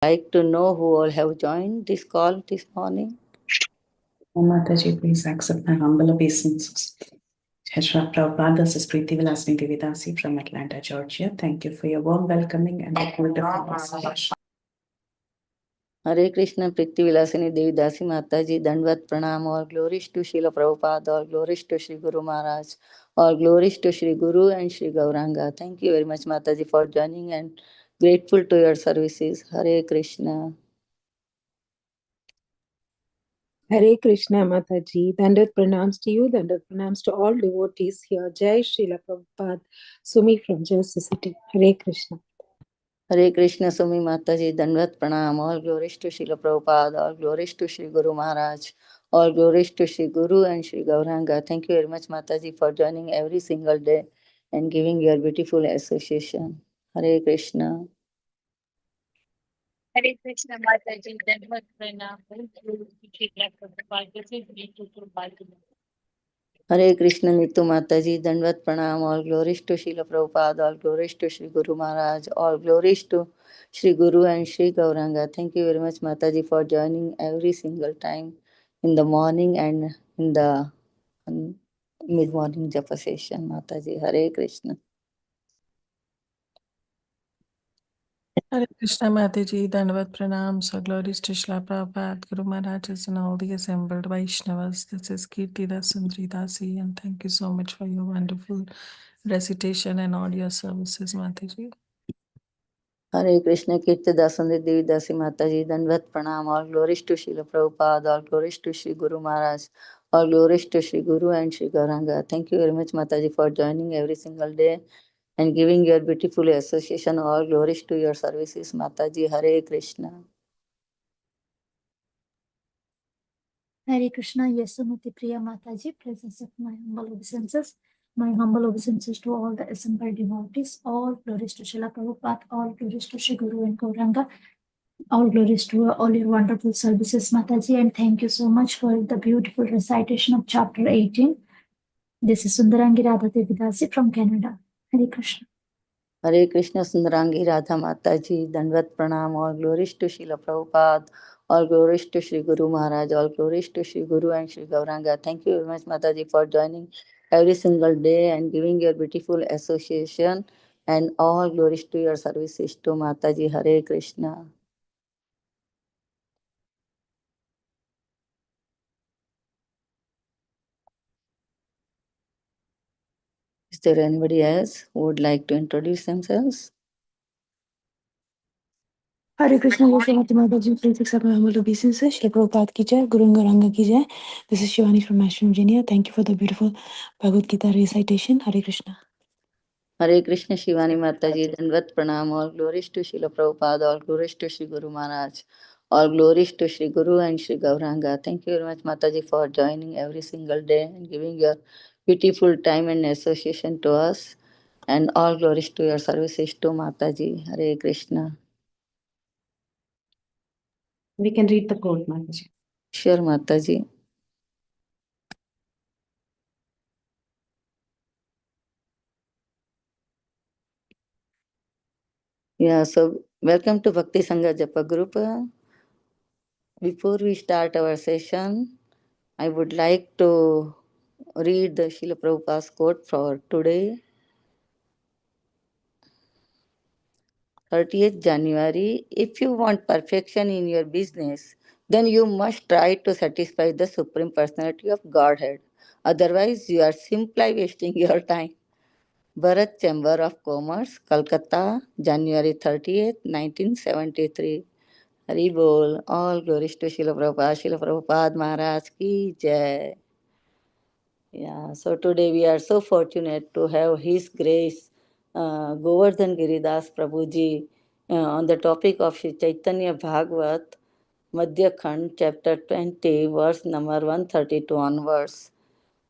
like to know who all have joined this call this morning. Oh, Mataji, please accept my humble obeisances. Shra Prabhupada, this is Preeti Vilasini Devidasi from Atlanta, Georgia. Thank you for your warm welcoming and the wonderful presentation. Hare Krishna, Priti Vilasini Devi Dasi Mataji, Dandvat Pranam, all glories to Srila Prabhupada, all glories to Sri Guru Maharaj, all glories to Sri Guru and Sri Gauranga. Thank you very much, Mataji, for joining and grateful to your services. Hare Krishna. Hare Krishna Mataji, Dandat pranams to you, Dandat pranams to all devotees here. Jai Srila Prabhupada, Sumi from Jersey City. Hare Krishna. Hare Krishna, Sumi Mataji, Dandvat Pranam, all glories to Srila Prabhupada, all glories to Sri Guru Maharaj, all glories to Sri Guru and Sri Gauranga. Thank you very much, Mataji, for joining every single day and giving your beautiful association. Hare Krishna. Hare Krishna Mataji, Dhanvat Pranam, thank you, Shri Prabhupada. This is me to Bhagavata. Hare Krishna, Nitu Mataji, Dandvat Pranam, all glories to Srila Prabhupada, all glories to Sri Guru Maharaj, all glories to Sri Guru and Sri Gauranga. Thank you very much, Mataji, for joining every single time in the morning and in the mid morning japa session. Mataji, Hare Krishna. Hare Krishna Mataji, Dandavat Pranams, all glories to Srila Prabhupada, Guru Maharajas, and all the assembled Vaishnavas. This is Kirti Sundri Dasi, and thank you so much for your wonderful recitation and audio services, Mataji. Hare Krishna, Kirti Dasandi Devi Dasi Mataji, Dandvat Pranam, all glories to Srila Prabhupada, all glories to Sri Guru Maharaj, all glories to Sri Guru and Sri Gauranga. Thank you very much, Mataji, for joining every single day and giving your beautiful association. All glories to your services, Mataji. Hare Krishna. Hare Krishna, Yasumati Priya Mataji, presence of my humble obeisances. My humble obeisances to all the assembled devotees, all glories to Srila Prabhupada, all glories to Sri Guru and Gauranga, all glories to all your wonderful services, Mataji, and thank you so much for the beautiful recitation of chapter 18. This is Sundarangi Radha Devidasi from Canada. Hare Krishna. Hare Krishna, Sundarangi Radha Mataji, Dandvat Pranam, all glories to Srila Prabhupada, all glories to Sri Guru Maharaj, all glories to Sri Guru and Sri Gauranga. Thank you very much, Mataji, for joining every single day and giving your beautiful association. And all glories to your services to Mataji. Hare Krishna. Is there anybody else who would like to introduce themselves? Hare Krishna, Yashamati Mataji, please accept my humble obeisances. Shri Prabhupada ki jai, Guru Gauranga ki jai. This is Shivani from Ashton, Virginia. Thank you for the beautiful Bhagavad Gita recitation. Hare Krishna. Hare Krishna, Shivani Mataji, Dandvat Pranam, all glories to Srila Prabhupada, all glories to Sri Guru Maharaj, all glories to Sri Guru and Sri Gauranga. Thank you very much, Mataji, for joining every single day and giving your beautiful time and association to us. And all glories to your services to Mataji. Hare Krishna. We can read the quote, Mataji. Sure, Mataji. Yeah, so welcome to Bhakti Sangha Japa group. Before we start our session, I would like to read the Srila Prabhupada's quote for today, 30th January. If you want perfection in your business, then you must try to satisfy the Supreme Personality of Godhead. Otherwise, you are simply wasting your time. Bharat Chamber of Commerce, Calcutta, January 30th, 1973. Hari Bol. All glories to Srila Prabhupada. Srila Prabhupada Maharaj ki jai. Yeah, so today we are so fortunate to have His Grace Govardhan Giridas Prabhuji on the topic of Sri Chaitanya Bhagavat, Madhya Khand, chapter 20, verse number 132 onwards.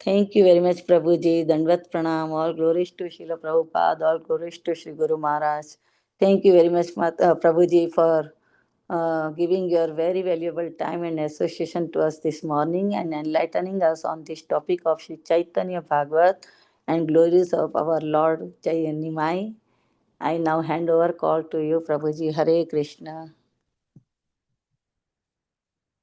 Thank you very much, Prabhuji. Dandvat Pranam. All glories to Srila Prabhupada. All glories to Sri Guru Maharaj. Thank you very much, Prabhuji, for giving your very valuable time and association to us this morning and enlightening us on this topic of Sri Chaitanya Bhagavat and glories of our Lord Chaitanya. I now hand over call to you, Prabhuji. Hare Krishna.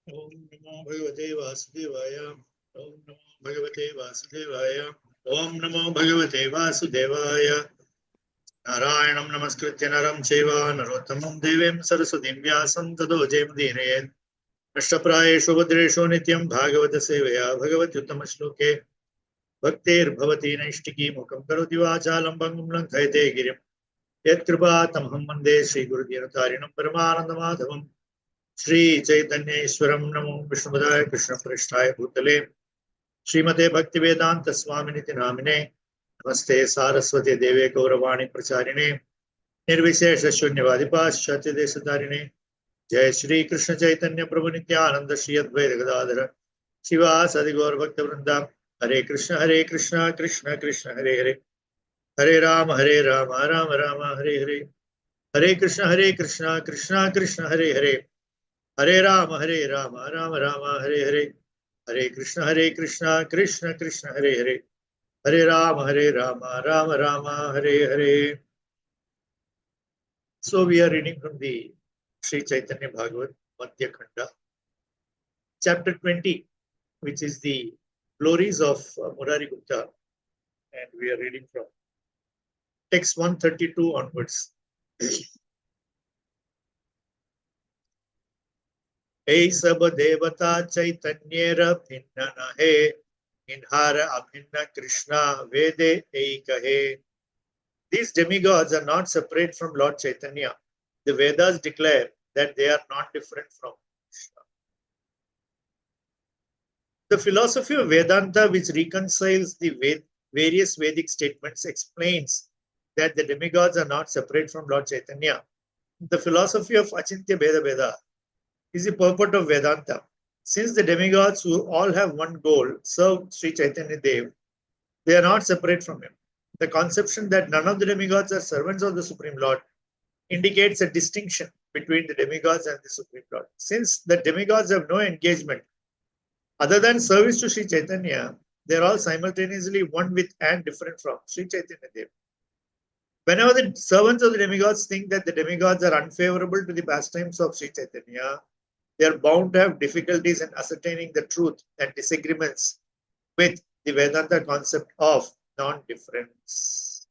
Om Namo Bhagavate Vasudevaya. Om Namo Bhagavate Vasudevaya. Om Namo Bhagavate Vasudevaya. Narayanam Namaskritya Naram Chaiva Narottamam Devim Saraswatim Vyasam Tado Jayamudire. Ashtaprayeshu Bhadreshu Nityam Bhagavata Sevaya Bhagavati Uttama Bhaktir Bhavati Naishtiki Mukam Karoti Vachalam Bangam Lankhaite Girim Yat Kripa Tamham Mande Sri Guru Dhinatarinam Paramananda Madhavam Sri Caitanya Ishwaram Namo Vishnupadaya Krishna Prasthaya Bhutale Srimate Bhaktivedanta Swaminiti Namine Namaste Saraswati Deve Gauravani Pracharine Nirvishesha Shunyavadipas Shati Desadarine Jai Shri Krishna Chaitanya Prabhu Nityananda Shri Advaita Gadadhara Shiva Sadi Gaur Bhakta Vrinda Hare Krishna Krishna Krishna Hare Hare Hare Rama Rama Rama Hare Hare Hare Krishna Krishna Krishna Hare Hare Hare Rama Rama Rama Hare Hare Hare Krishna Krishna Krishna Hare Hare Hare Rama Rama Rama Hare Hare. So we are reading from the Sri Chaitanya Bhagavat Madhya Khanda, chapter 20, which is the glories of Murari Gupta, and we are reading from text 132 onwards. Hey sab devata chaitanyera bhinna nahe, inhara abhinna Krishna vede eikahe. These demigods are not separate from Lord Chaitanya. The Vedas declare that they are not different from Krishna. The philosophy of Vedanta, which reconciles the various Vedic statements, explains that the demigods are not separate from Lord Chaitanya. The philosophy of Achintya Bheda Bheda is the purport of Vedanta. Since the demigods, who all have one goal, serve Sri Chaitanya Dev, they are not separate from him. The conception that none of the demigods are servants of the Supreme Lord indicates a distinction between the demigods and the Supreme Lord. Since the demigods have no engagement other than service to Sri Chaitanya, they are all simultaneously one with and different from Sri Chaitanya Dev. Whenever the servants of the demigods think that the demigods are unfavorable to the pastimes of Sri Chaitanya, they are bound to have difficulties in ascertaining the truth and disagreements with the Vedanta concept of non-difference.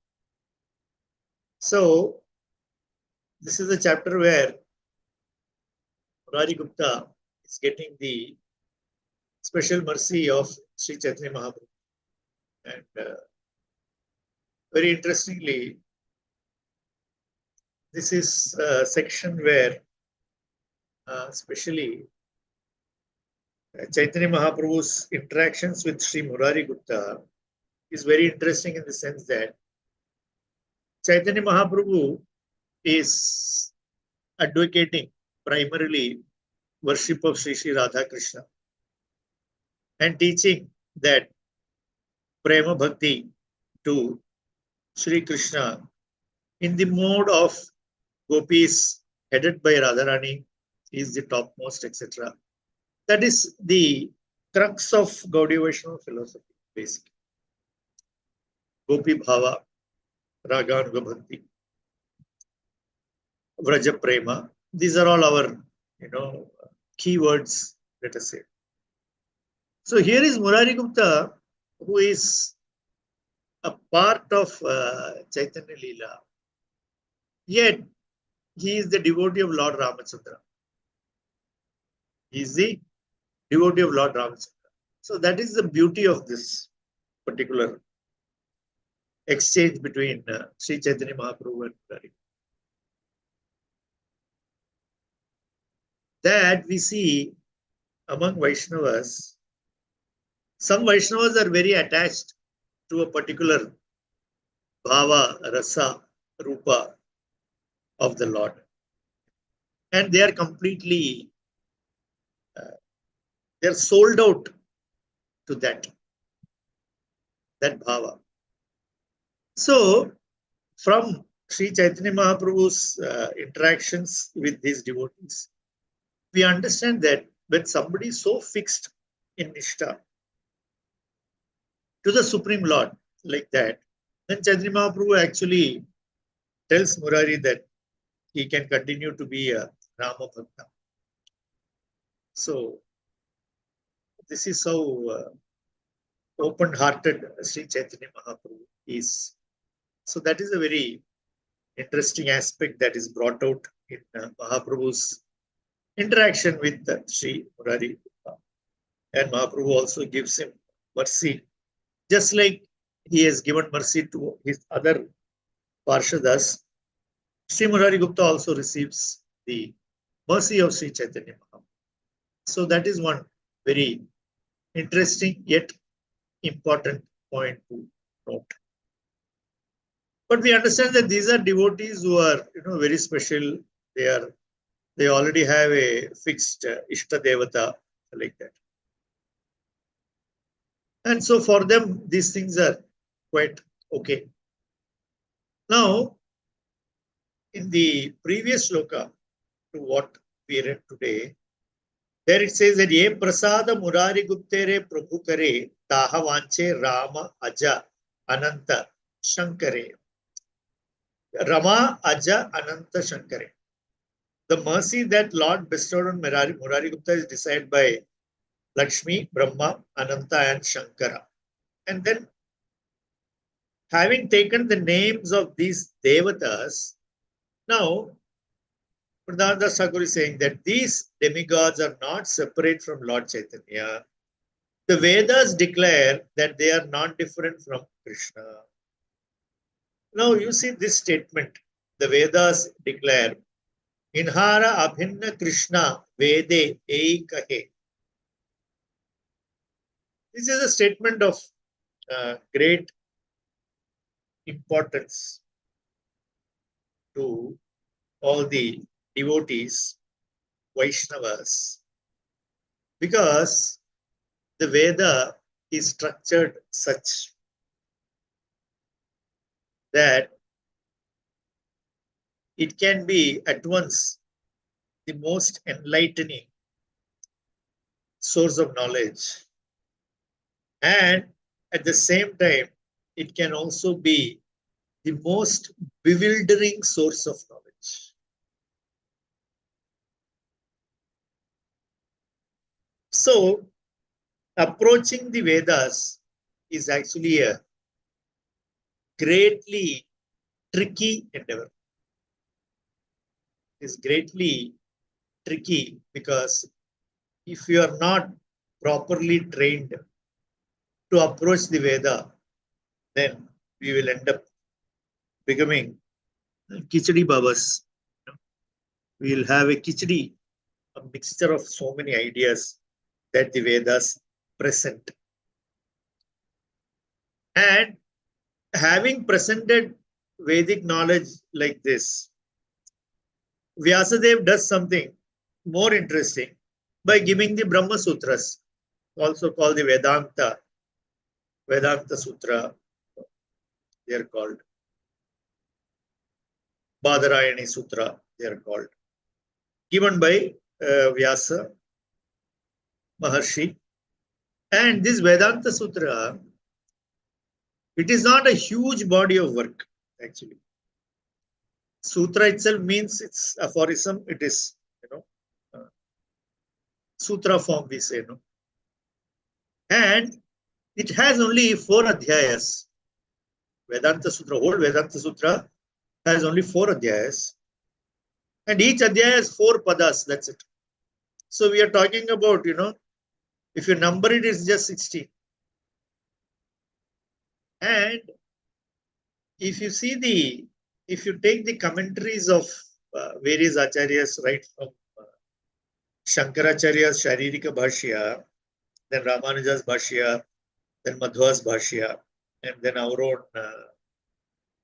So, this is a chapter where Murari Gupta is getting the special mercy of Sri Chaitanya Mahaprabhu. And very interestingly, this is a section where especially Chaitanya Mahaprabhu's interactions with Sri Murari Gupta is very interesting in the sense that Chaitanya Mahaprabhu is advocating primarily worship of Sri Sri Radha Krishna and teaching that prema bhakti to Sri Krishna in the mode of gopis headed by Radharani is the topmost, etc. That is the crux of Gaudiya Vaishnava philosophy, basically. Gopi Bhava, Raganuga Bhakti, Vraja Prema. These are all our, keywords, let us say. So here is Murari Gupta, who is a part of Chaitanya Leela. Yet, he is the devotee of Lord Ramachandra. He is the devotee of Lord Ramachandra. So that is the beauty of this particular exchange between Sri Chaitanya Mahaprabhu and Murari. That we see among Vaishnavas. Some Vaishnavas are very attached to a particular bhava, rasa, rupa of the Lord. And they are completely, they are sold out to that bhava. So, from Sri Chaitanya Mahaprabhu's interactions with these devotees, we understand that when somebody is so fixed in Nishtha to the Supreme Lord like that, then Chaitanya Mahaprabhu actually tells Murari that he can continue to be a Rama Bhakta. So, this is how open-hearted Sri Chaitanya Mahaprabhu is. So that is a very interesting aspect that is brought out in Mahaprabhu's interaction with Sri Murari. And Mahaprabhu also gives him mercy, just like he has given mercy to his other Parshadas. Sri Murari Gupta also receives the mercy of Sri Chaitanya Mahaprabhu. So that is one very interesting yet important point to note. But we understand that these are devotees who are, very special. They already have a fixed Ishta Devata like that. And so for them, these things are quite okay. Now, in the previous shloka to what we read today, there it says that Ye Prasada Murari Guptere Prabhu Kare Taha Vanche Rama Aja Ananta Shankare. Rama Aja Ananta Shankare. The mercy that Lord bestowed on Murari Gupta is decided by Lakshmi, Brahma, Ananta, and Shankara. And then, having taken the names of these devatas, now Pradhananda Thakur is saying that these demigods are not separate from Lord Chaitanya. The Vedas declare that they are not different from Krishna. Now you see this statement. The Vedas declare, Inhara Abhinna Krishna Vede Eikahe. This is a statement of great importance to all the devotees, Vaishnavas, because the Veda is structured such that it can be at once the most enlightening source of knowledge, and at the same time, it can also be the most bewildering source of knowledge. So, approaching the Vedas is actually a greatly tricky endeavor. It's greatly tricky because if you are not properly trained to approach the Veda, then we will end up becoming Kichdi Babas. We will have a Kichdi, a mixture of so many ideas that the Vedas present. And having presented Vedic knowledge like this, Vyasadeva does something more interesting by giving the Brahma Sutras, also called the Vedanta Sutra, they are called. Badarayani Sutra, they are called. Given by Vyasa Maharshi. And this Vedanta Sutra, it is not a huge body of work, actually. Sutra itself means it's aphorism, it is, sutra form, we say, no? And it has only 4 adhyayas. Vedanta Sutra, whole Vedanta Sutra has only 4 adhyayas. And each adhyaya has 4 padas, that's it. So we are talking about, if you number it, it's just 16. And if you take the commentaries of various acharyas, right from Shankaracharya's Sharirika Bhashya, then Ramanuja's Bhashya, then Madhwa's Bhashya, and then our own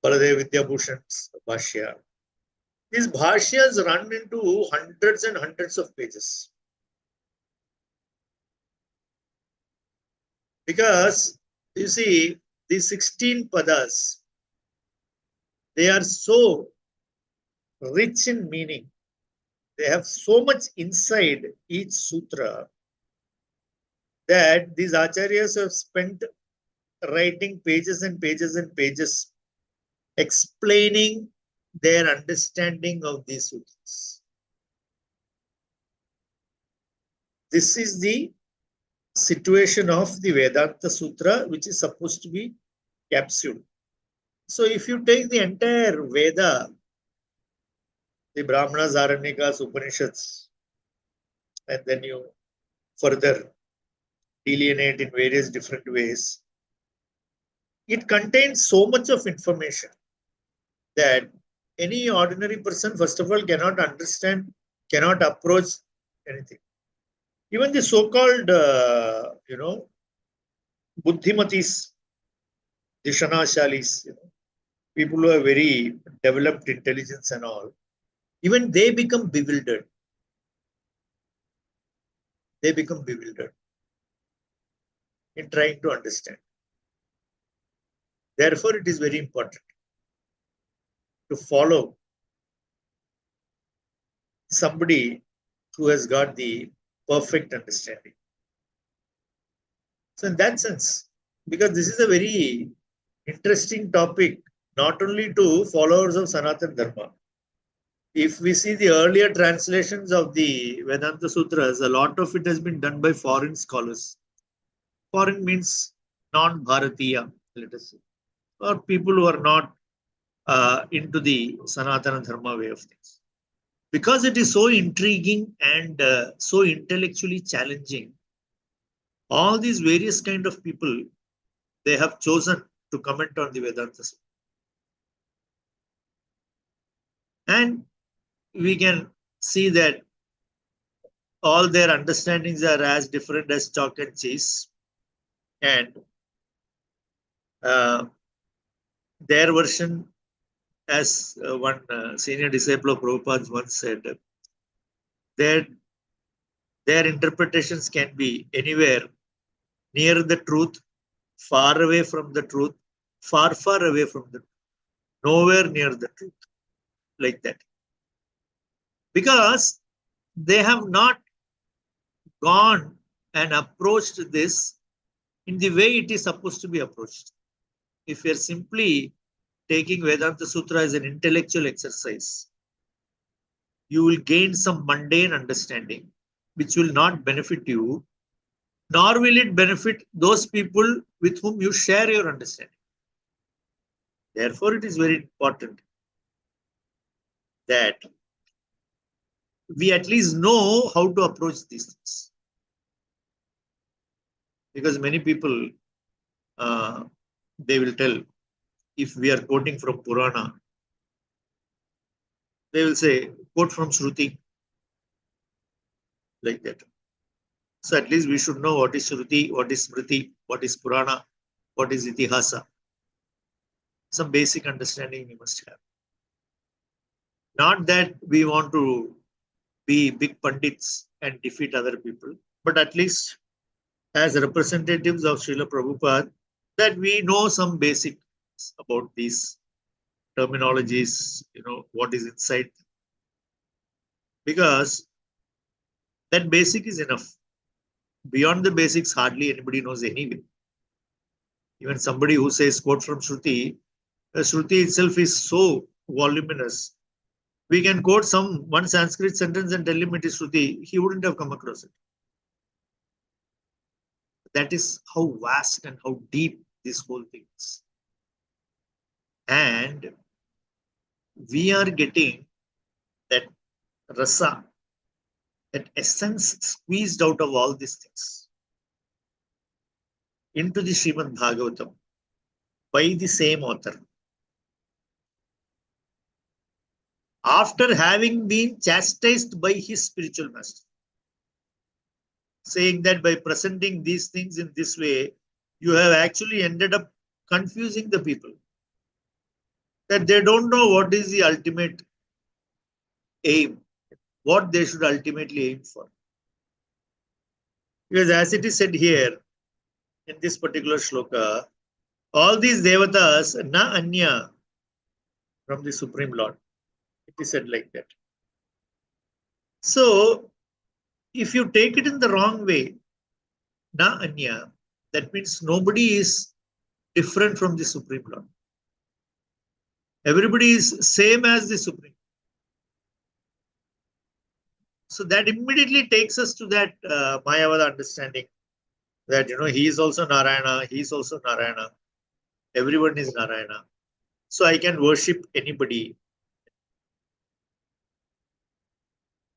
Baladev Vidyabhushan's Bhashya. These Bhashyas run into hundreds and hundreds of pages. Because, you see, these 16 padas, they are so rich in meaning. They have so much inside each sutra that these acharyas have spent writing pages and pages and pages explaining their understanding of these sutras. This is the situation of the Vedanta Sutra, which is supposed to be capsule. So if you take the entire Veda, the Brahmanas, Aranyakas, Upanishads, and then you further delineate in various different ways, it contains so much of information that any ordinary person, first of all, cannot understand, cannot approach anything. Even the so-called, buddhimatis, dishanashalis, people who have very developed intelligence and all, even they become bewildered. They become bewildered in trying to understand. Therefore, it is very important to follow somebody who has got the perfect understanding. So in that sense, because this is a very interesting topic, not only to followers of Sanatana Dharma. If we see the earlier translations of the Vedanta Sutras, a lot of it has been done by foreign scholars. Foreign means non-Bharatiya, let us say, or people who are not into the Sanatana Dharma way of things. Because it is so intriguing and so intellectually challenging, all these various kind of people, they have chosen to comment on the Vedanta. And we can see that all their understandings are as different as chalk and cheese. And their version, as one senior disciple of Prabhupada once said, their interpretations can be anywhere near the truth, far away from the truth, far, far away from the truth, nowhere near the truth, like that. Because they have not gone and approached this in the way it is supposed to be approached. If you're simply taking Vedanta Sutra as an intellectual exercise, you will gain some mundane understanding, which will not benefit you, nor will it benefit those people with whom you share your understanding. Therefore, it is very important that we at least know how to approach these things. Because many people, they will tell, if we are quoting from Purana, they will say, quote from Shruti, like that. So at least we should know what is Shruti, what is Smriti, what is Purana, what is Itihasa. Some basic understanding we must have. Not that we want to be big pandits and defeat other people, but at least as representatives of Srila Prabhupada, that we know some basics about these terminologies, what is inside. Because that basic is enough. Beyond the basics, hardly anybody knows anyway. Even somebody who says quote from Shruti, Shruti itself is so voluminous. We can quote one Sanskrit sentence and tell him it is Shruti. He wouldn't have come across it. That is how vast and how deep this whole thing is. And we are getting that rasa, that essence squeezed out of all these things into the Srimad Bhagavatam by the same author. After having been chastised by his spiritual master, saying that by presenting these things in this way, you have actually ended up confusing the people, that they don't know what is the ultimate aim, what they should ultimately aim for. Because as it is said here in this particular shloka, all these devatas na anya from the Supreme Lord. It is said like that. So if you take it in the wrong way, na anya, that means nobody is different from the Supreme Lord. Everybody is same as the Supreme. So that immediately takes us to that Mayavada understanding, that, he is also Narayana, he is also Narayana, everyone is Narayana. So I can worship anybody.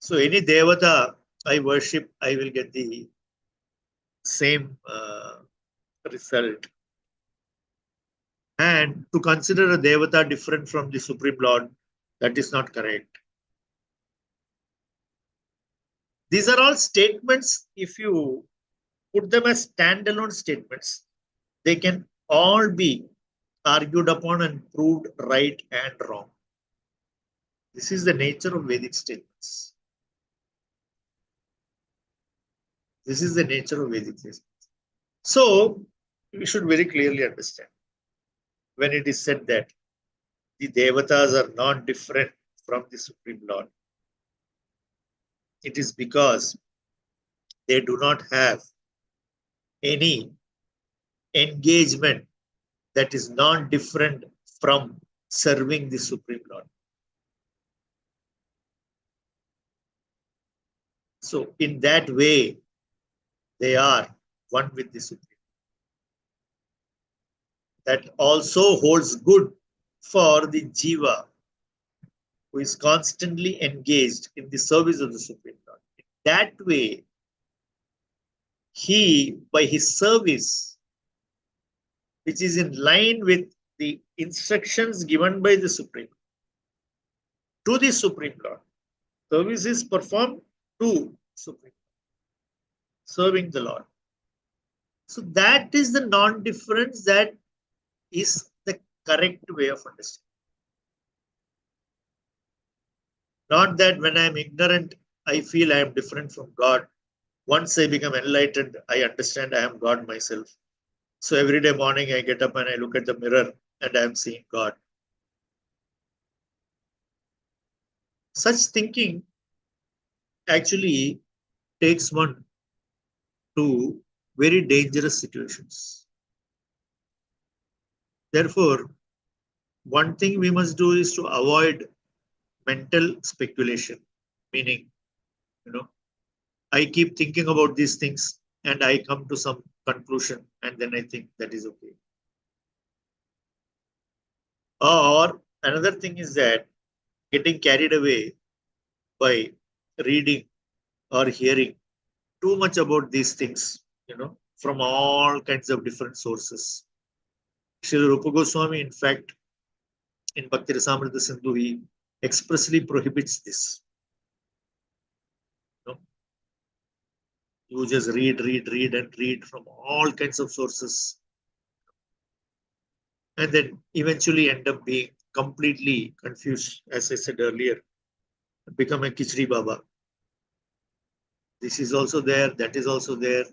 So any Devata I worship, I will get the same result. And to consider a Devata different from the Supreme Lord, that is not correct. These are all statements. If you put them as standalone statements, they can all be argued upon and proved right and wrong. This is the nature of Vedic statements. This is the nature of Vedic statements. So we should very clearly understand when it is said that the Devatas are not different from the Supreme Lord. It is because they do not have any engagement that is not different from serving the Supreme Lord. So in that way, they are one with the Supreme. That also holds good for the Jiva who is constantly engaged in the service of the Supreme Lord. In that way, he, by his service, which is in line with the instructions given by the Supreme, to the Supreme Lord, service is performed to Supreme, serving the Lord. So that is the non-difference, that is the correct way of understanding. Not that when I am ignorant, I feel I am different from God. Once I become enlightened, I understand I am God myself. So every day morning I get up and I look at the mirror and I am seeing God. Such thinking actually takes one to very dangerous situations. Therefore, one thing we must do is to avoid mental speculation, meaning, I keep thinking about these things and I come to some conclusion and then I think that is okay. Or another thing is that getting carried away by reading or hearing too much about these things, from all kinds of different sources. Srila Rupa Goswami, in fact, in Bhakti Rasamrita Sindhu, he expressly prohibits this. You just read and read from all kinds of sources, and then eventually end up being completely confused, as I said earlier, become a Kichdi Baba. This is also there, that is also there.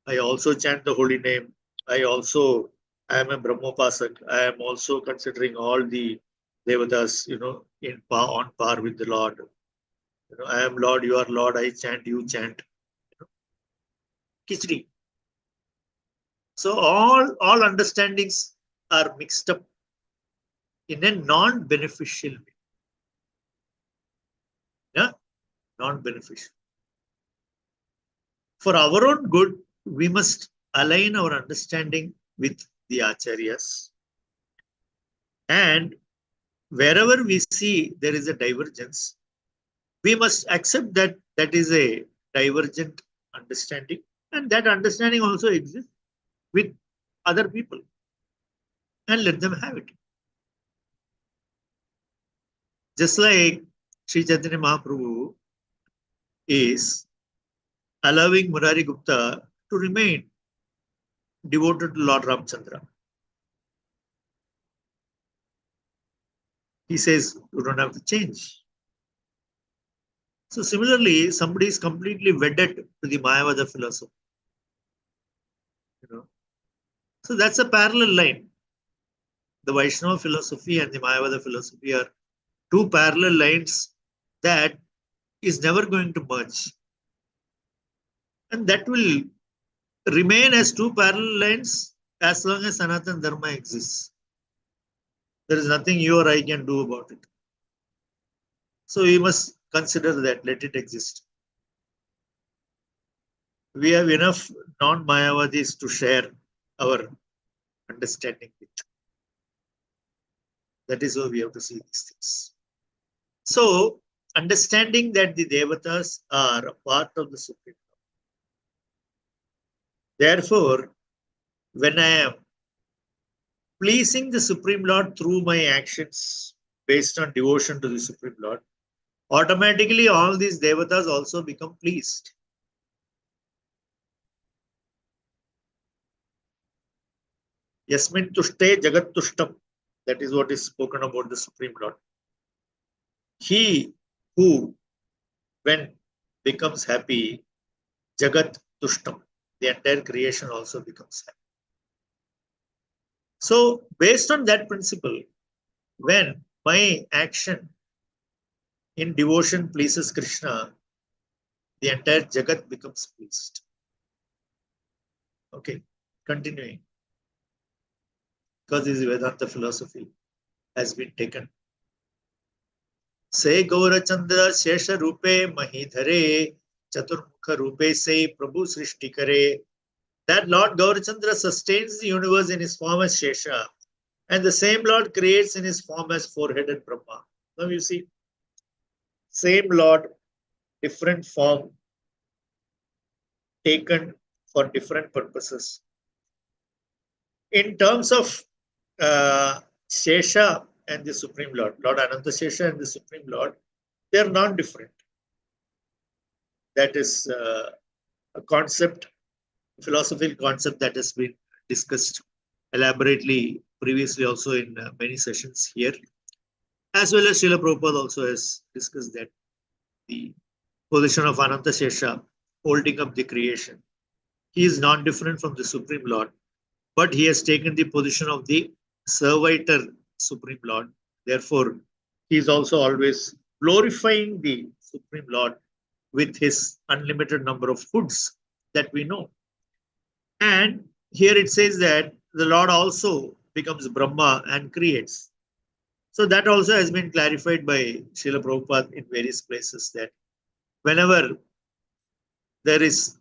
I also chant the holy name. I am a Brahmopasak. I am also considering all the Devatas, on par with the Lord. I am Lord, you are Lord, I chant, you chant. Kichdi. So all understandings are mixed up in a non-beneficial way. Yeah, non-beneficial. For our own good, we must align our understanding with the Acharyas. And wherever we see there is a divergence, we must accept that that is a divergent understanding, and that understanding also exists with other people, and let them have it. Just like Sri Chaitanya Mahaprabhu is allowing Murari Gupta to remain devoted to Lord Ramchandra. He says, you don't have to change. So similarly, somebody is completely wedded to the Mayavada philosophy. So that's a parallel line. The Vaishnava philosophy and the Mayavada philosophy are two parallel lines that is never going to merge. And that will remain as two parallel lines as long as Sanatana Dharma exists. There is nothing you or I can do about it. So we must consider that, let it exist. we have enough non-Mayavadis to share our understanding with. That is how we have to see these things. So, understanding that the Devatas are a part of the Supreme Lord. Therefore, when I am pleasing the Supreme Lord through my actions based on devotion to the Supreme Lord, automatically all these Devatas also become pleased. Yasmin tushte jagat tushtam. That is what is spoken about the Supreme Lord. He who, when becomes happy, jagat tushtam, the entire creation also becomes happy. So, based on that principle, when my action in devotion pleases Krishna, the entire Jagat becomes pleased. Okay, continuing. Because this Vedanta philosophy has been taken. Se Gaurachandra Shesha Rupe Mahidhare Chaturmukha Rupe Se Prabhu Srishti Kare. That Lord Gaurachandra sustains the universe in his form as Shesha, and the same Lord creates in his form as four-headed Brahma. Now you see, same Lord, different form, taken for different purposes. In terms of Shesha and the Supreme Lord, Lord Ananta Shesha and the Supreme Lord, they are not different. That is a concept, philosophical concept that has been discussed elaborately previously also in many sessions here, as well as Srila Prabhupada also has discussed that the position of Ananta Shesha holding up the creation. He is not different from the Supreme Lord, but he has taken the position of the servitor Supreme Lord. Therefore, he is also always glorifying the Supreme Lord with his unlimited number of foods that we know. And here it says that the Lord also becomes Brahma and creates. So that also has been clarified by Srila Prabhupada in various places, that whenever there is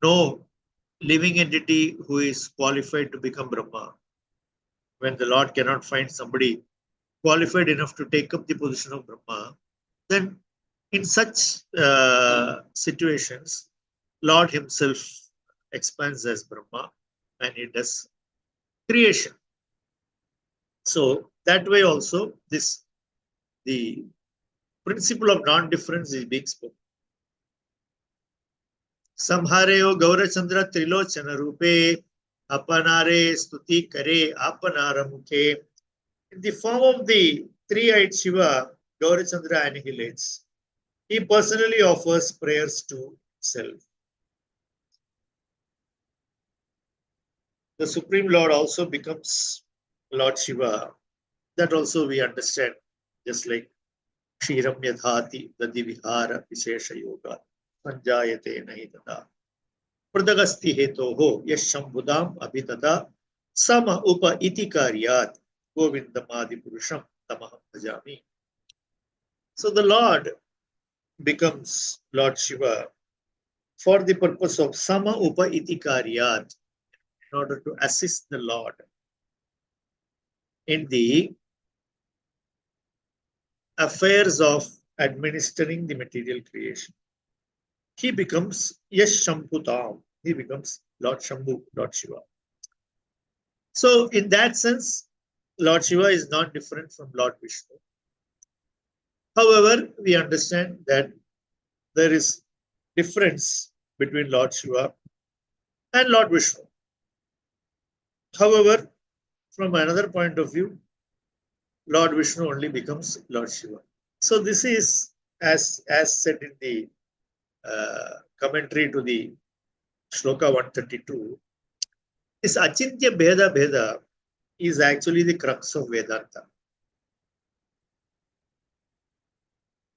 no living entity who is qualified to become Brahma, when the Lord cannot find somebody qualified enough to take up the position of Brahma, then in such situations, Lord himself expands as Brahma and he does creation. So that way also the principle of non-difference is being spoken. Samhareo Gaurachandra Trilochana Rupe Apanare Stuti Kare Apanara Mukhe. In the form of the three-eyed Shiva, Gaurachandra annihilates. He personally offers prayers to himself. The Supreme Lord also becomes Lord Shiva. That also we understand, just like Kshiram Yadhati Dadi Vihara Vishesha Yoga Sanjayate Nahi Pradagasti Hetoho Yashambudam Abhitada Sama Upa Iti Karyat Govindamadi Purusham Tamaham Bhajami. So the Lord becomes Lord Shiva for the purpose of Sama Upa Iti Karyat, in order to assist the Lord in the affairs of administering the material creation. He becomes Yash Shambhutam. He becomes Lord Shambhu, Lord Shiva. So in that sense, Lord Shiva is not different from Lord Vishnu. However, we understand that there is difference between Lord Shiva and Lord Vishnu. However, from another point of view, Lord Vishnu only becomes Lord Shiva. So this is as said in the commentary to the Shloka 132. This Achintya Bheda Bheda is actually the crux of Vedanta.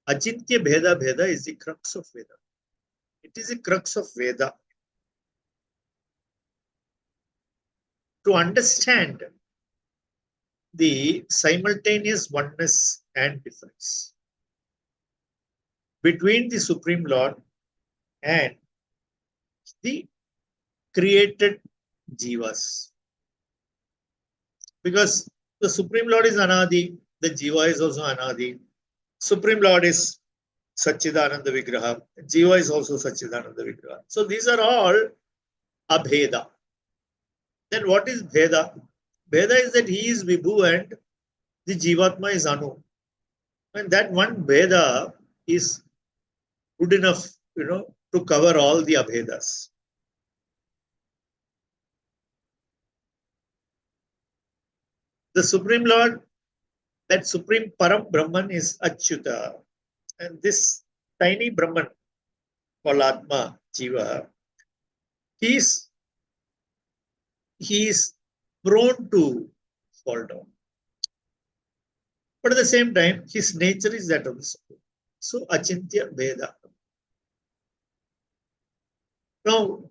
Achintya Bheda Bheda is the crux of Vedanta. It is the crux of Veda. To understand the simultaneous oneness and difference between the Supreme Lord and the created jivas. Because the Supreme Lord is Anadi, the jiva is also Anadi. Supreme Lord is Satchidananda Vigraha, jiva is also Satchidananda Vigraha. So these are all abheda. Then what is bheda? Bheda is that he is Vibhu and the Jivatma is Anu. And that one bheda is good enough, to cover all the abhedas. The Supreme Lord, that Supreme Param Brahman is Achyuta. And this tiny Brahman called Atma, Jiva, he is prone to fall down. But at the same time, his nature is that of the Supreme. So Achintya Veda. Now,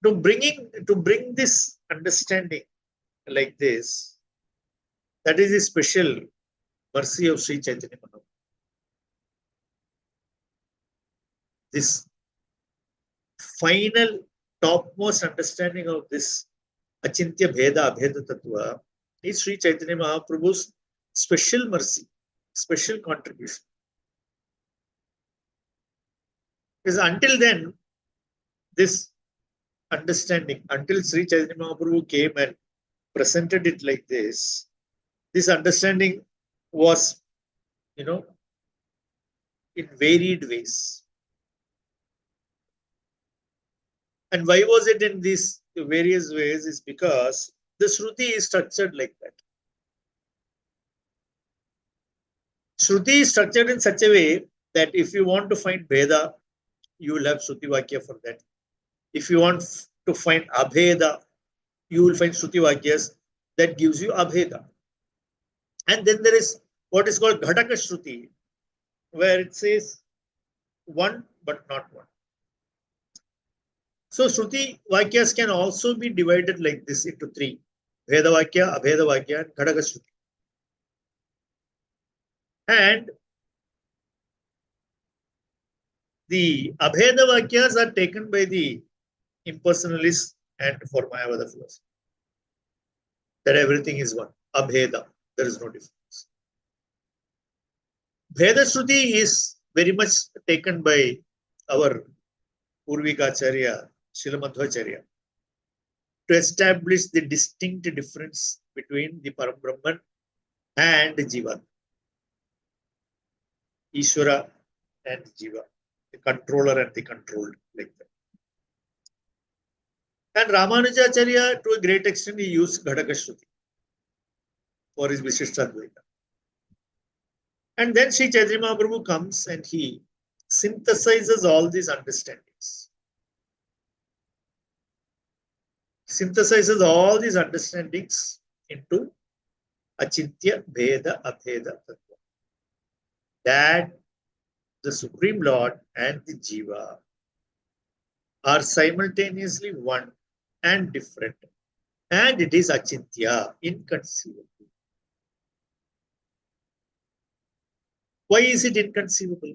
to bring this understanding like this, that is the special mercy of Sri Chaitanya Mahaprabhu. This final topmost understanding of this Achintya Bheda, Abheda Tattva is Sri Chaitanya Mahaprabhu's special mercy, special contribution. Because until then, this understanding, until Sri Chaitanya Mahaprabhu came and presented it like this understanding was, in varied ways. And why was it in these various ways? Is because the Shruti is structured like that. Shruti is structured in such a way that if you want to find Veda, you will have Shruti Vakya for that. If you want to find Abheda, you will find Shruti Vakyas that gives you Abheda. And then there is what is called Ghataka Shruti, where it says one but not one. So Shruti Vakyas can also be divided like this into three: Veda Vakya, Abheda Vakya, and Ghataka Shruti. And the Abheda Vakyas are taken by the impersonalists and for Mayavada philosophy. That everything is one. Abheda, there is no difference. Bheda Shruti is very much taken by our Purvikacharya, Srila Madhvacharya, to establish the distinct difference between the Param Brahman and Jiva. Ishvara and Jiva, the controller and the controlled, like that. And Ramanujacharya, to a great extent, he used Ghataka Shruti for his Vishishtadvaita. And then Sri Chaitanya Mahaprabhu comes and he synthesizes all these understandings. Synthesizes all these understandings into Achintya Bheda Abheda Tattva. That the Supreme Lord and the Jiva are simultaneously one and different. And it is Achintya, inconceivable. Why is it inconceivable?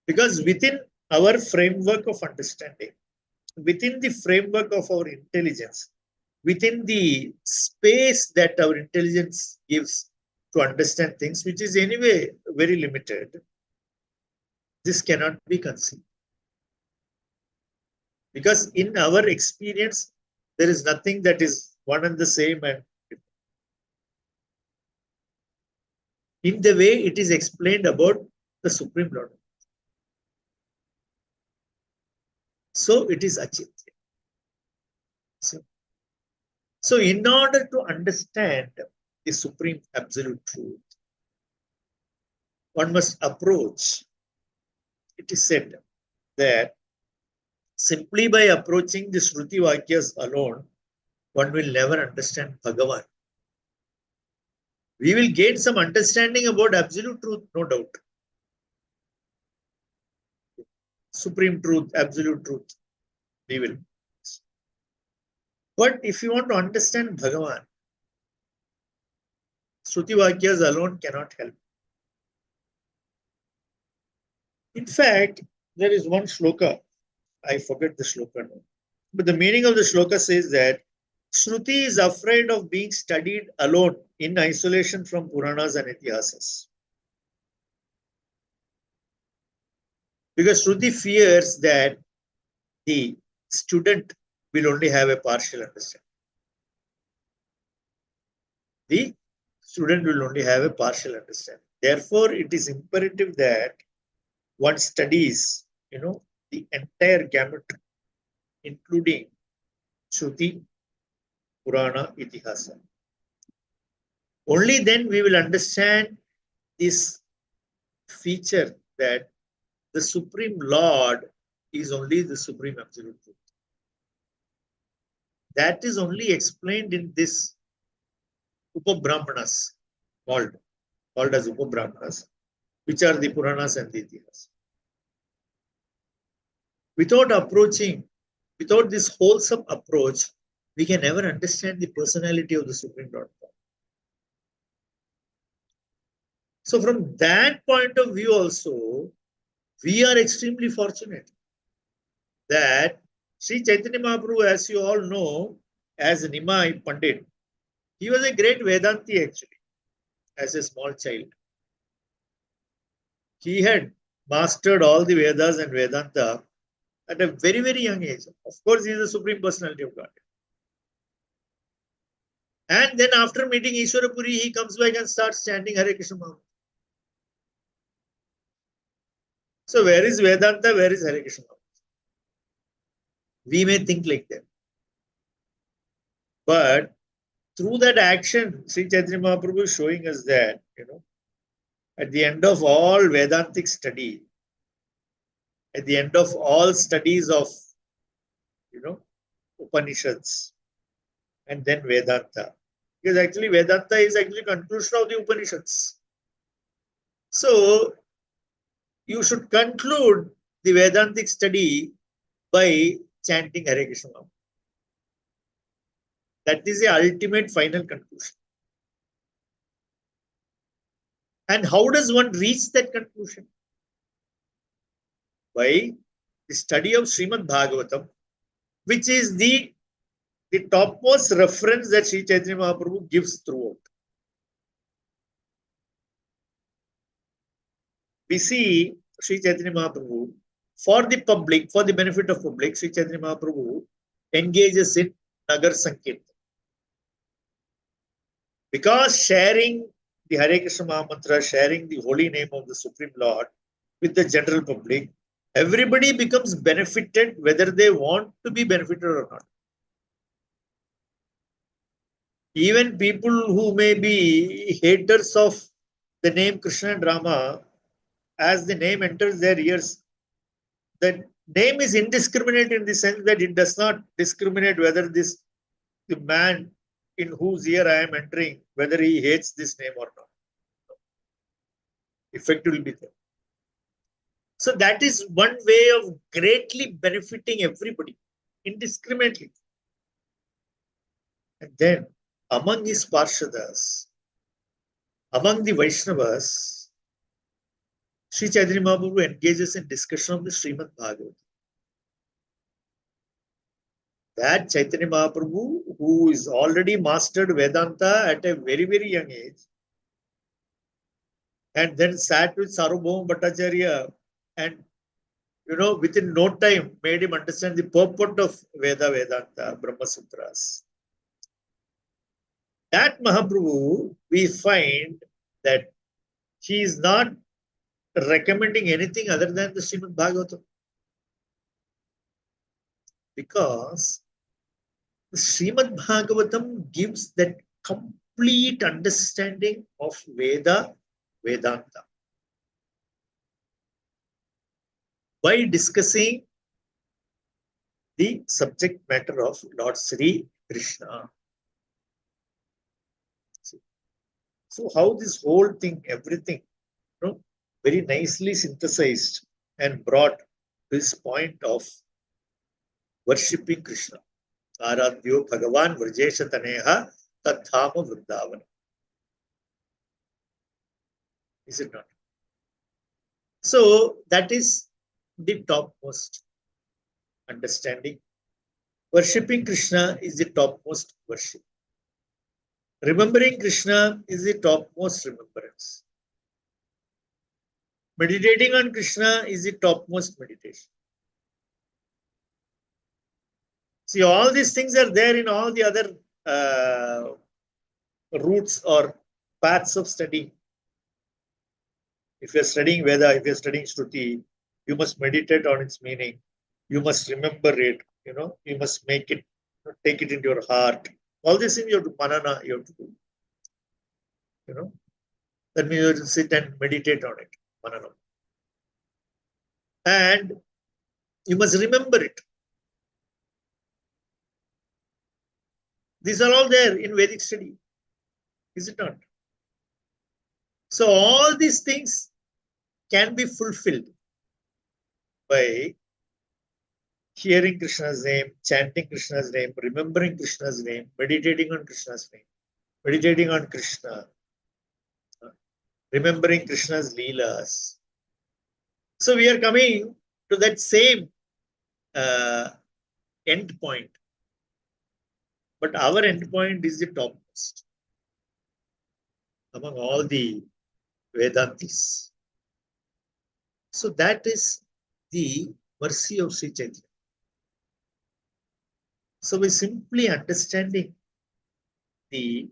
Because within our framework of understanding, within the framework of our intelligence, within the space that our intelligence gives to understand things, which is anyway very limited, this cannot be conceived. Because in our experience, there is nothing that is one and the same and different. In the way it is explained about the Supreme Lord. So it is Achintya. So in order to understand the Supreme Absolute Truth, one must approach. It is said that simply by approaching the Shruti Vakyas alone, one will never understand Bhagavan. We will gain some understanding about absolute truth, no doubt. Supreme truth, absolute truth, we will. But if you want to understand Bhagavan, Shruti Vakyas alone cannot help. In fact, there is one shloka I forget the shloka now. But the meaning of the shloka says that Shruti is afraid of being studied alone in isolation from Puranas and Itihasas. Because Shruti fears that the student will only have a partial understanding. The student will only have a partial understanding. Therefore, it is imperative that one studies, the entire gamut, including Shruti, Purana, Itihasa. Only then we will understand this feature that the Supreme Lord is only the Supreme Absolute Truth. That is only explained in this Upabrahmanas, called as Upabrahmanas, which are the Puranas and the Itihas. Without this wholesome approach, we can never understand the personality of the Supreme Lord. So from that point of view also, we are extremely fortunate that Sri Chaitanya Mahaprabhu, as you all know, as Nimai Pandit, he was a great Vedanti actually, as a small child. He had mastered all the Vedas and Vedanta at a very, very young age. Of course, he is the Supreme Personality of God. And then after meeting Ishwarapuri, he comes back and starts chanting Hare Krishna Mahamantra. So where is Vedanta? Where is Hare Krishna Mahamantra? We may think like that. But through that action, Sri Chaitanya Mahaprabhu is showing us that, at the end of all Vedantic study, at the end of all studies of, Upanishads, and then Vedanta, because actually Vedanta is actually conclusion of the Upanishads. So you should conclude the Vedantic study by chanting Hare Krishna. That is the ultimate final conclusion. And how does one reach that conclusion? By the study of Srimad Bhagavatam, which is the topmost reference that Sri Chaitanya Mahaprabhu gives throughout. We see Sri Chaitanya Mahaprabhu, for the public, for the benefit of public, Sri Chaitanya Mahaprabhu engages in Nagar Sankirtan. Because sharing the Hare Krishna Mahamantra, sharing the holy name of the Supreme Lord with the general public, everybody becomes benefited whether they want to be benefited or not. Even people who may be haters of the name Krishna and Rama, as the name enters their ears, the name is indiscriminate in the sense that it does not discriminate whether the man in whose ear I am entering, whether he hates this name or not. Effect will be there. So that is one way of greatly benefiting everybody indiscriminately. And then among his Parshadas, among the Vaishnavas, Sri Chaitanya Mahaprabhu engages in discussion of the Srimad Bhagavata. That Chaitanya Mahaprabhu, who is already mastered Vedanta at a very, very young age, and then sat with Sarvabhauma Bhattacharya and, within no time made him understand the purport of Vedanta, Brahma Sutras. That Mahaprabhu, we find that he is not recommending anything other than the Srimad Bhagavatam. Because the Srimad Bhagavatam gives that complete understanding of Vedanta. By discussing the subject matter of Lord Sri Krishna. So how this whole thing, everything, very nicely synthesized and brought to this point of worshipping Krishna. Aradhyo Bhagavan Vrajesha Taneha Tathama Vrindavan. Is it not? So that is the topmost. understanding. Worshipping Krishna is the topmost worship. Remembering Krishna is the topmost remembrance. Meditating on Krishna is the topmost meditation. See, all these things are there in all the other routes or paths of study. If you're studying Veda, if you're studying Shruti, you must meditate on its meaning. You must remember it, you must make it, take it into your heart. All these things you have to manana, you have to do. That means you have to sit and meditate on it, manana. And you must remember it. These are all there in Vedic study, is it not? So all these things can be fulfilled by hearing Krishna's name, chanting Krishna's name, remembering Krishna's name, meditating on Krishna's name, meditating on Krishna, remembering Krishna's Leelas. So we are coming to that same end point. But our end point is the topmost among all the Vedantis. So that is the mercy of Sri Chaitanya. So by simply understanding the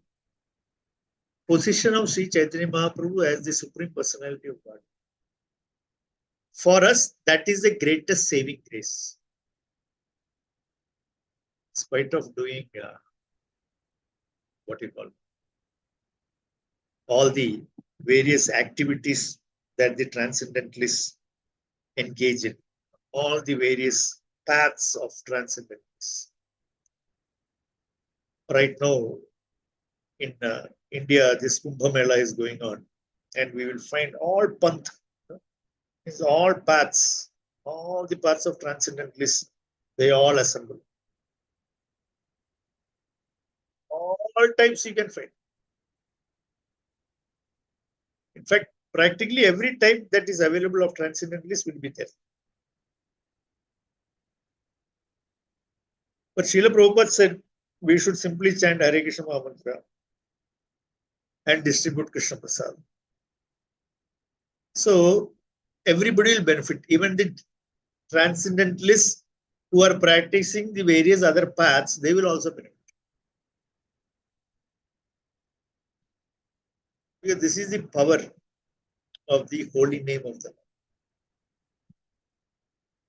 position of Sri Chaitanya Mahaprabhu as the Supreme Personality of God, for us, that is the greatest saving grace. In spite of doing what you call all the various activities that the transcendentalists engage in, all the various paths of transcendentalists. Right now, in India, this Kumbh Mela is going on, and we will find all panth, is all paths, all the paths of transcendentalists, they all assemble. All types you can find. In fact, practically every type that is available of transcendentalists will be there. But Srila Prabhupada said we should simply chant Hare Krishna Mahamantra and distribute Krishna Prasad. So everybody will benefit, even the transcendentalists who are practicing the various other paths, they will also benefit. Because this is the power of the holy name of the Lord.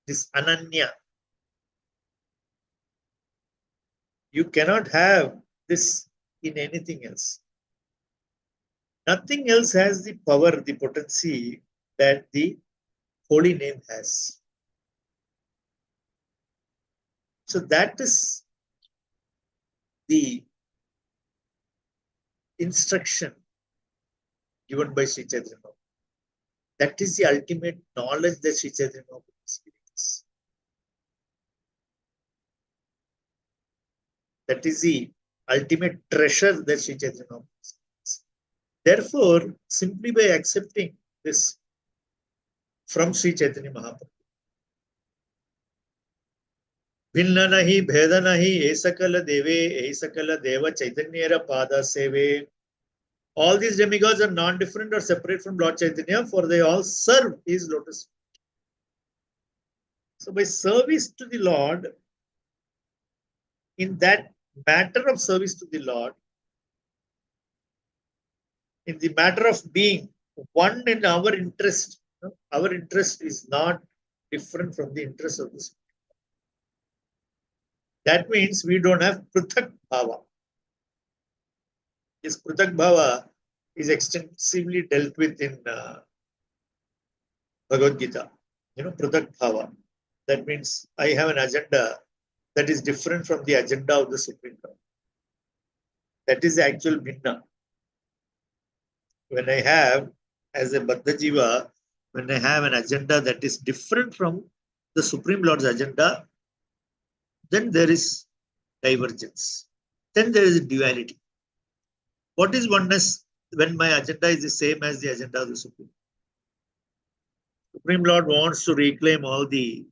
This Ananya. You cannot have this in anything else. Nothing else has the power, the potency that the holy name has. So that is the instruction given by Sri Chaitanya. That is the ultimate knowledge that Sri Chaitanya is giving us. That is the ultimate treasure that Sri Chaitanya is giving us. Therefore, simply by accepting this from Sri Chaitanya Mahaprabhu, भिन्न नहीं भेद नहीं ए सकल देवे ए सकल देव चैतन्य पाद सेवे. All these demigods are non-different or separate from Lord Chaitanya, for they all serve his lotus feet. So by service to the Lord, in that matter of service to the Lord, in the matter of being one in our interest is not different from the interest of the Spirit. That means we don't have Prithak Bhava. This Prithak Bhava is extensively dealt with in Bhagavad Gita. Prithak Bhava. That means I have an agenda that is different from the agenda of the Supreme Lord. That is the actual Bhinna. When I have, as a Baddha Jiva, when I have an agenda that is different from the Supreme Lord's agenda, then there is divergence. Then there is duality. What is oneness when my agenda is the same as the agenda of the Supreme? Supreme Lord wants to reclaim all the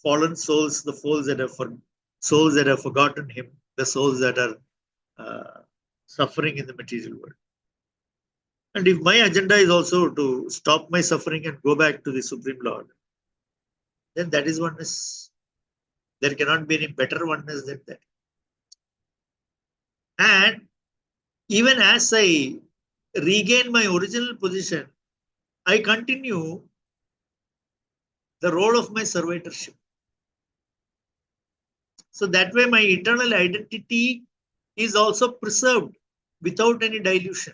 fallen souls, the souls that have forgotten him, the souls that are suffering in the material world. And if my agenda is also to stop my suffering and go back to the Supreme Lord, then that is oneness. There cannot be any better oneness than that. And even as I regain my original position, I continue the role of my servitorship. So that way my eternal identity is also preserved without any dilution,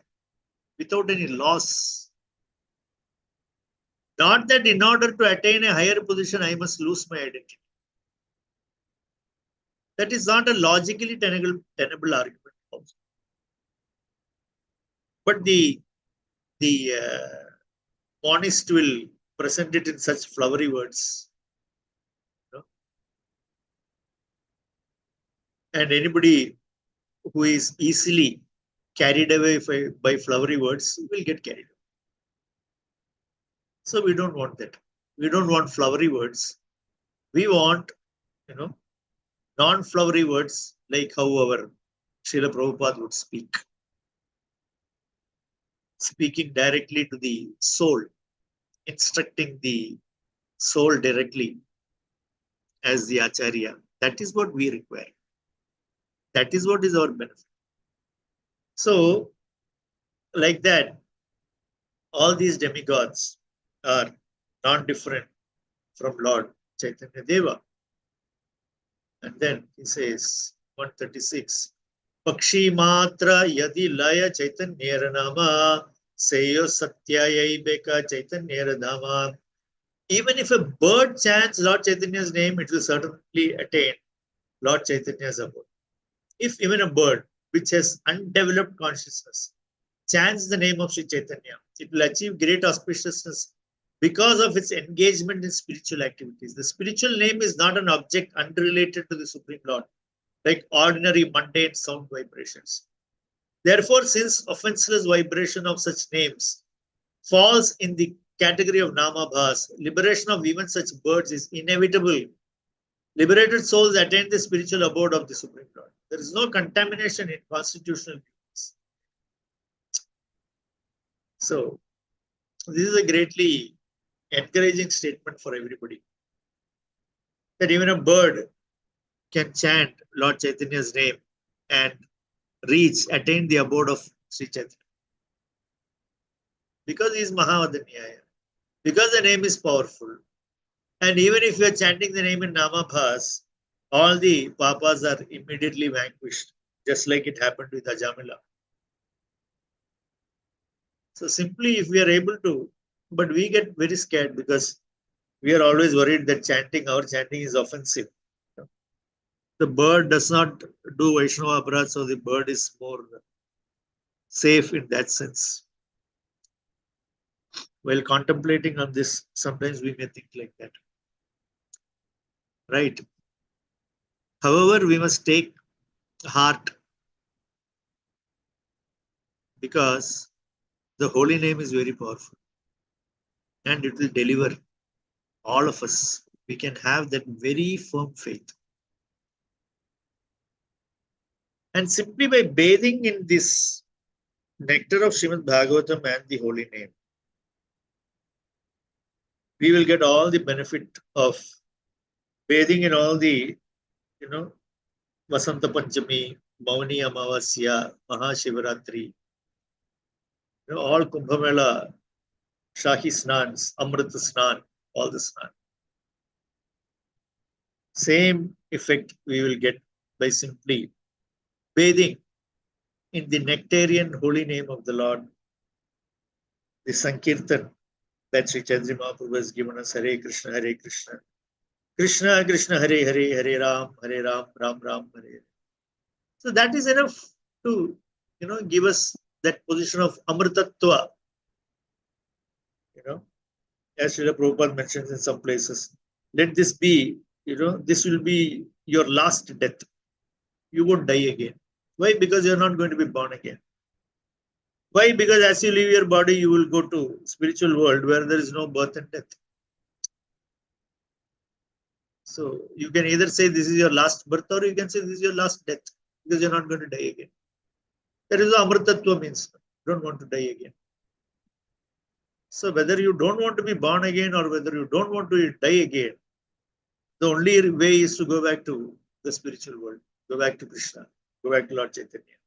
without any loss. Not that in order to attain a higher position, I must lose my identity. That is not a logically tenable argument also. But the monist will present it in such flowery words. And anybody who is easily carried away by flowery words will get carried away. So we don't want that. We don't want flowery words. We want, non-flowery words like how our Srila Prabhupada would speak. Speaking directly to the soul, instructing the soul directly as the Acharya. That is what we require. That is what is our benefit. So, like that, all these demigods are not different from Lord Chaitanya Deva. And then he says, 136, Pakshi matra yadi laya Chaitanya nama seyo satyayai beka Chaitanya dhama. Even if a bird chants Lord Chaitanya's name, it will certainly attain Lord Chaitanya's abode. If even a bird which has undeveloped consciousness chants the name of Sri Chaitanya, it will achieve great auspiciousness because of its engagement in spiritual activities. The spiritual name is not an object unrelated to the Supreme Lord, like ordinary mundane sound vibrations. Therefore, since offenseless vibration of such names falls in the category of Namabhas, liberation of even such birds is inevitable. Liberated souls attain the spiritual abode of the Supreme Lord. There is no contamination in constitutional beings. So, this is a greatly encouraging statement for everybody. That even a bird can chant Lord Chaitanya's name and attain the abode of Sri Chaitanya. Because he is Mahavadanyaya. Because the name is powerful. And even if you are chanting the name in Namabhas, all the papas are immediately vanquished, just like it happened with Ajamila. So simply if we are able to, but we get very scared because we are always worried that our chanting is offensive. The bird does not do Vaishnava aparadh, so the bird is more safe in that sense. While contemplating on this, sometimes we may think like that. Right? However, we must take heart because the holy name is very powerful and it will deliver all of us. We can have that very firm faith. And simply by bathing in this nectar of Srimad Bhagavatam and the holy name, we will get all the benefit of bathing in all the, Vasanta Panchami, Mauni Amavasya, Mahashivaratri, all Kumbh Mela, Shahi Snans, Amrita Snan, all the Snan. Same effect we will get by simply bathing in the nectarian holy name of the Lord, the Sankirtan that Sri Chaitanya Mahaprabhu has given us, Hare Krishna, Hare Krishna, Krishna Krishna, Hare Hare, Hare Ram, Ram Ram, Hare Hare. So that is enough to, give us that position of Amritattva. As Srila Prabhupada mentions in some places, let this be, this will be your last death. You won't die again. Why? Because you're not going to be born again. Why? Because as you leave your body, you will go to spiritual world where there is no birth and death. So you can either say this is your last birth, or you can say this is your last death, because you're not going to die again. That is what Amritatva means. You don't want to die again. So whether you don't want to be born again or whether you don't want to die again, the only way is to go back to the spiritual world, go back to Krishna, go back to Lord Chaitanya.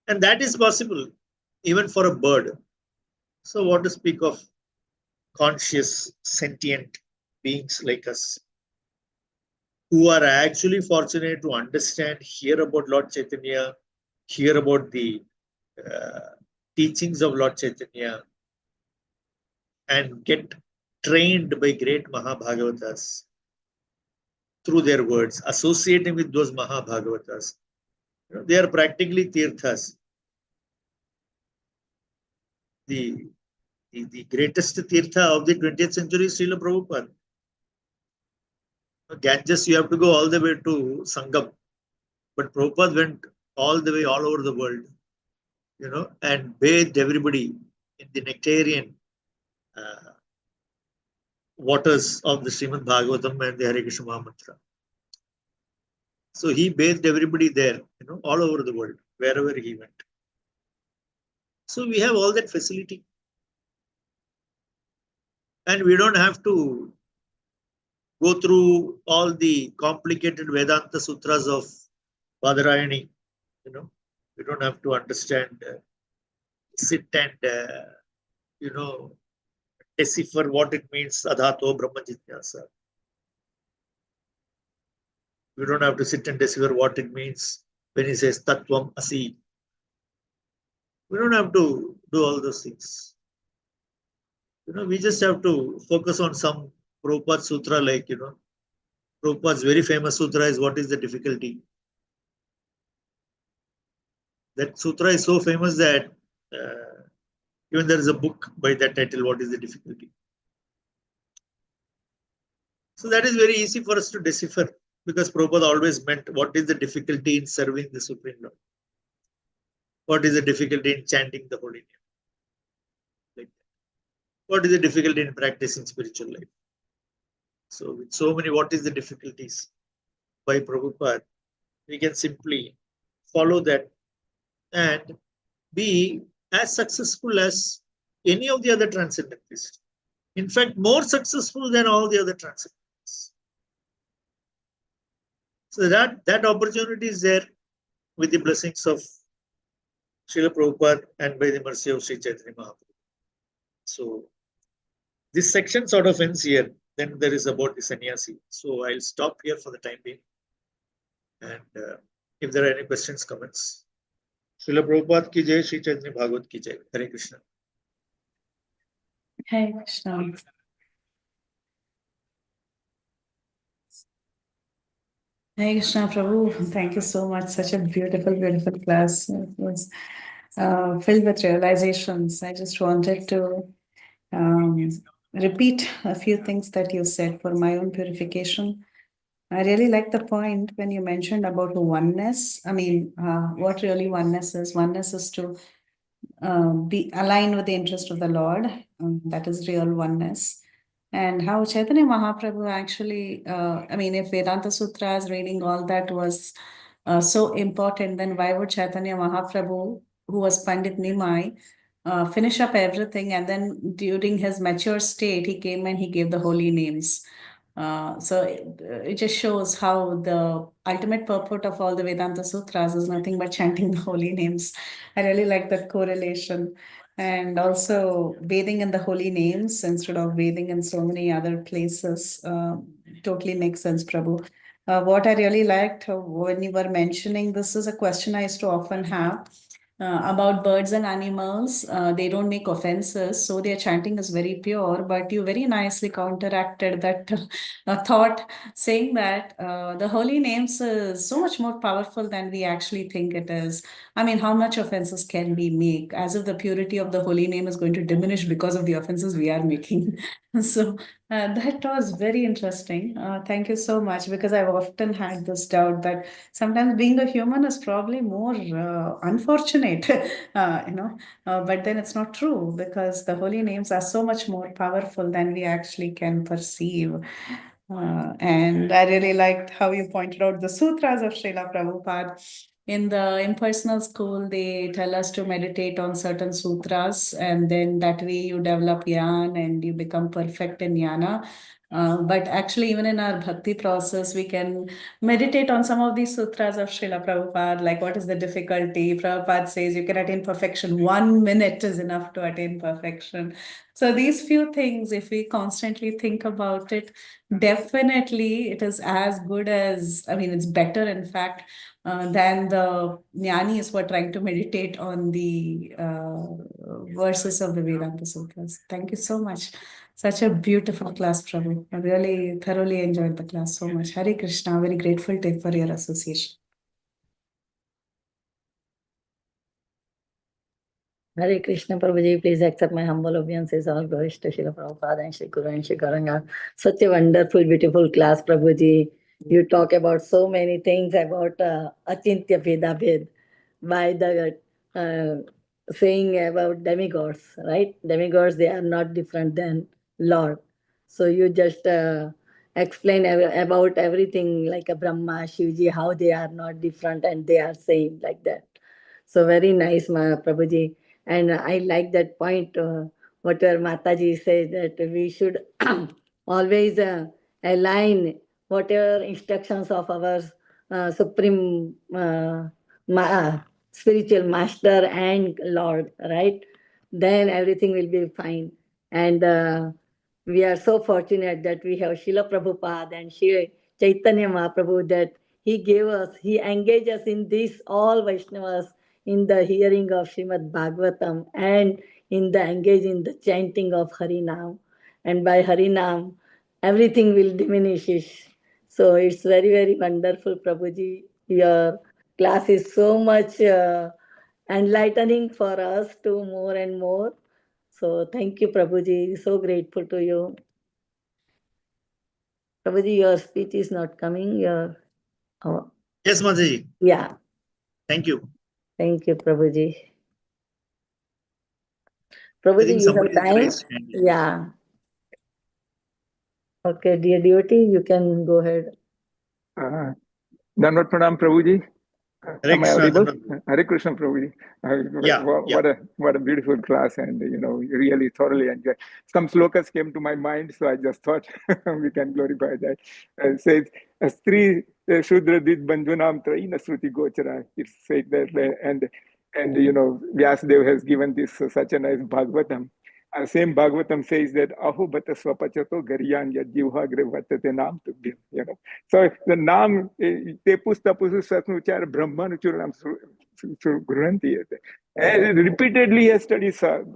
And that is possible even for a bird. So what to speak of conscious, sentient beings like us, who are actually fortunate to understand, hear about Lord Chaitanya, hear about the teachings of Lord Chaitanya, and get trained by great Mahabhagavatas through their words, associating with those Mahabhagavatas. They are practically tirthas. The greatest tirtha of the 20th century is Srila Prabhupada. Ganges, you have to go all the way to Sangam. But Prabhupada went all the way, all over the world, and bathed everybody in the nectarian waters of the Srimad Bhagavatam and the Hare Krishna Mahamantra. So he bathed everybody there, all over the world, wherever he went. So we have all that facility. And we don't have to go through all the complicated Vedanta sutras of Badarayani. We don't have to understand, sit and, decipher what it means, Adhato Brahma Jitnyasa. We don't have to sit and decipher what it means when he says Tattvam Asi. We don't have to do all those things. We just have to focus on some Prabhupada Sutra, like, Prabhupada's very famous sutra is What is the Difficulty? That sutra is so famous that even there is a book by that title, What is the Difficulty? So that is very easy for us to decipher, because Prabhupada always meant what is the difficulty in serving the Supreme Lord? What is the difficulty in chanting the holy name? Like that. What is the difficulty in practicing spiritual life? So with so many what is the difficulties by Prabhupada, we can simply follow that and be as successful as any of the other transcendentalists. In fact, more successful than all the other transcendentalists. So that opportunity is there with the blessings of Srila Prabhupada and by the mercy of Sri Chaitanya Mahaprabhu. So this section sort of ends here. Then there is about the sannyasi. So I'll stop here for the time being. And if there are any questions, comments. Srila Prabhupada ki jai, Sri Chaitanya Bhagavat ki jai. Hare Krishna. Hare Krishna. Hare Krishna Prabhu, thank you so much. Such a beautiful, beautiful class. It was filled with realizations. I just wanted to repeat a few things that you said for my own purification. I really like the point when you mentioned about oneness. I mean, what really oneness is? Oneness is to be aligned with the interest of the Lord. That is real oneness. And how Chaitanya Mahaprabhu actually, I mean, if Vedanta Sutras, reading all that was so important, then why would Chaitanya Mahaprabhu, who was Pandit Nimai, finish up everything, and then during his mature state, he came and he gave the holy names. So it just shows how the ultimate purport of all the Vedanta Sutras is nothing but chanting the holy names. I really like that correlation. And also bathing in the holy names instead of bathing in so many other places totally makes sense, Prabhu. What I really liked when you were mentioning, this is a question I used to often have about birds and animals. They don't make offenses, so their chanting is very pure. But you very nicely counteracted that thought, saying that the holy names is so much more powerful than we actually think it is. I mean, how much offenses can we make? As if the purity of the holy name is going to diminish because of the offenses we are making. So that was very interesting. Thank you so much, because I've often had this doubt that sometimes being a human is probably more unfortunate, but then it's not true, because the holy names are so much more powerful than we actually can perceive. And I really liked how you pointed out the sutras of Srila Prabhupada. In the impersonal school, they tell us to meditate on certain sutras, and then that way you develop yan and you become perfect in yana. But actually, even in our bhakti process, we can meditate on some of these sutras of Srila Prabhupada, like what is the difficulty? Prabhupada says you can attain perfection. 1 minute is enough to attain perfection. So these few things, if we constantly think about it, definitely it is as good as, I mean, it's better, in fact, than the jnanis who are trying to meditate on the verses of the Vedanta Sutras. Thank you so much. Such a beautiful class, Prabhu. I really thoroughly enjoyed the class so much. Hare Krishna, very grateful for your association. Hare Krishna Prabhuji, please accept my humble obeisances. All glories to Srila Prabhupada and Sri Guru and Sri Garanga. Such a wonderful, beautiful class, Prabhuji. You talk about so many things about Achintya Veda Ved by the saying about demigods, right? Demigods, they are not different than Lord. So you just explain about everything like a Brahma, Shivji, how they are not different and they are same like that. So very nice, Prabhuji. And I like that point, whatever Mataji says, that we should always align whatever instructions of our Supreme Spiritual Master and Lord, right? Then everything will be fine. And we are so fortunate that we have Srila Prabhupada and Sri Chaitanya Mahaprabhu, that he engaged us in this, all Vaishnavas, in the hearing of Srimad Bhagavatam and in the engage in the chanting of Harinam. And by Harinam, everything will diminish. So it's very, very wonderful, Prabhuji. Your class is so much enlightening for us to more and more. So thank you, Prabhuji. So grateful to you. Prabhuji, your speech is not coming. Oh, Yes, Madhya. yeah. Thank you. Thank you, Prabhuji. I Prabhuji, think you have somebody has time? raised hand. Yeah. Okay, dear devotee, you can go ahead. Dandavat Pranam Prabhuji. Hare Am I Krishna. audible? Hare Krishna Prabhuji. Yeah, What a beautiful class, and really thoroughly enjoyed. Some slokas came to my mind, so I just thought we can glorify that. It says, Stri Shudra Did Banjunam Traina Sruti Gochara. It's said that, and Vyasadeva has given this such a nice Bhagavatam. Same Bhagavatam says that Aho Bata Swapachato Garyan Yadjivhagre Vatate Nam Tubhyam. So the Nam Tepus Tapusu Satnuchar Brahman Churanam Granti. And repeatedly he has studied the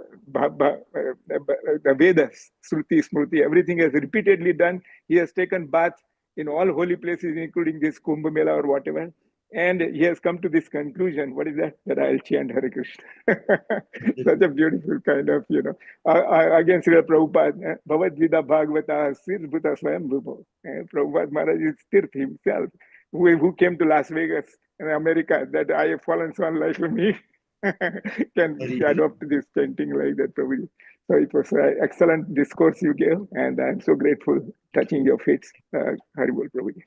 Vedas, Sruti, Smruti, everything has repeatedly done. He has taken bath in all holy places, including this Kumbh Mela or whatever. And he has come to this conclusion. What is that? That I'll chant Hare Krishna. Such a beautiful kind of, again, Srila Prabhupada, Bhavad Vida Bhagavata, Sirbhuta Swayam Bhubho. Prabhupada Maharaj is Tirth himself, who came to Las Vegas in America, that I have fallen so unlike me, can adopt this chanting like that, Prabhuji. So it was an excellent discourse you gave, and I'm so grateful touching your feet, Haribol Prabhuji.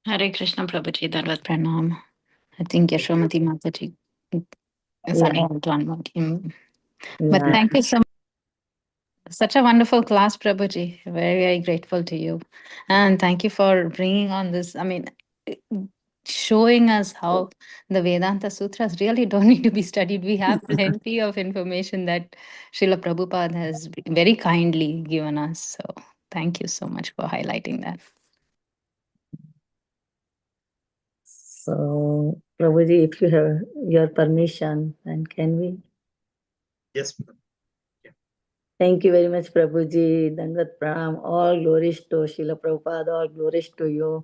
Hare Krishna Prabhuji, Dandavat Pranam. I think Yashomati Mataji is Yeah. unable to unmute him. But Yeah. thank you so much. Such a wonderful class, Prabhuji. Very, very grateful to you. And thank you for bringing on this. I mean, showing us how the Vedanta Sutras really don't need to be studied. We have plenty of information that Srila Prabhupada has very kindly given us. So thank you so much for highlighting that. So, Prabhuji, if you have your permission, then can we? Yes. Thank you very much, Prabhuji. Dandavat Pranam. All glories to Srila Prabhupada. All glories to you,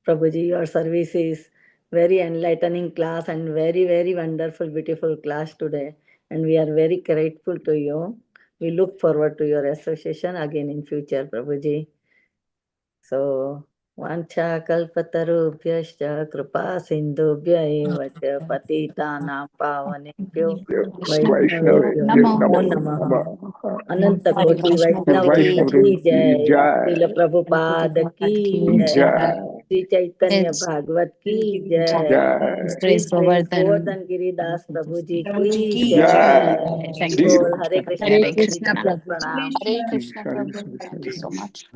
Prabhuji. Your service is very enlightening class and very, very wonderful, beautiful class today. And we are very grateful to you. We look forward to your association again in future, Prabhuji. So, vancha kalpatarubhyascha kripa sindhubhya eva cha patitanam pavanebhyo Vaishnavebhyo Namo. namo Namo namaha. Namaha. Ananta Hare Koti Krishna Vaishnava Prabhuji. Vaishnava ki ki jai, Srila jai, Prabhupada ki jai, jai, Sri Chaitanya It's Bhagavat ki jai, jai, Sri Praise Sri Govardhan. Govardhan Giridas Prabhuji ki jai. jai. Thank you Jai so Bol much. Hare Krishna. Krishna Hare Prabhuji, Krishna. Dandavat Pranam. Hare Krishna Hare Prabhu. Krishna. Thank you so much.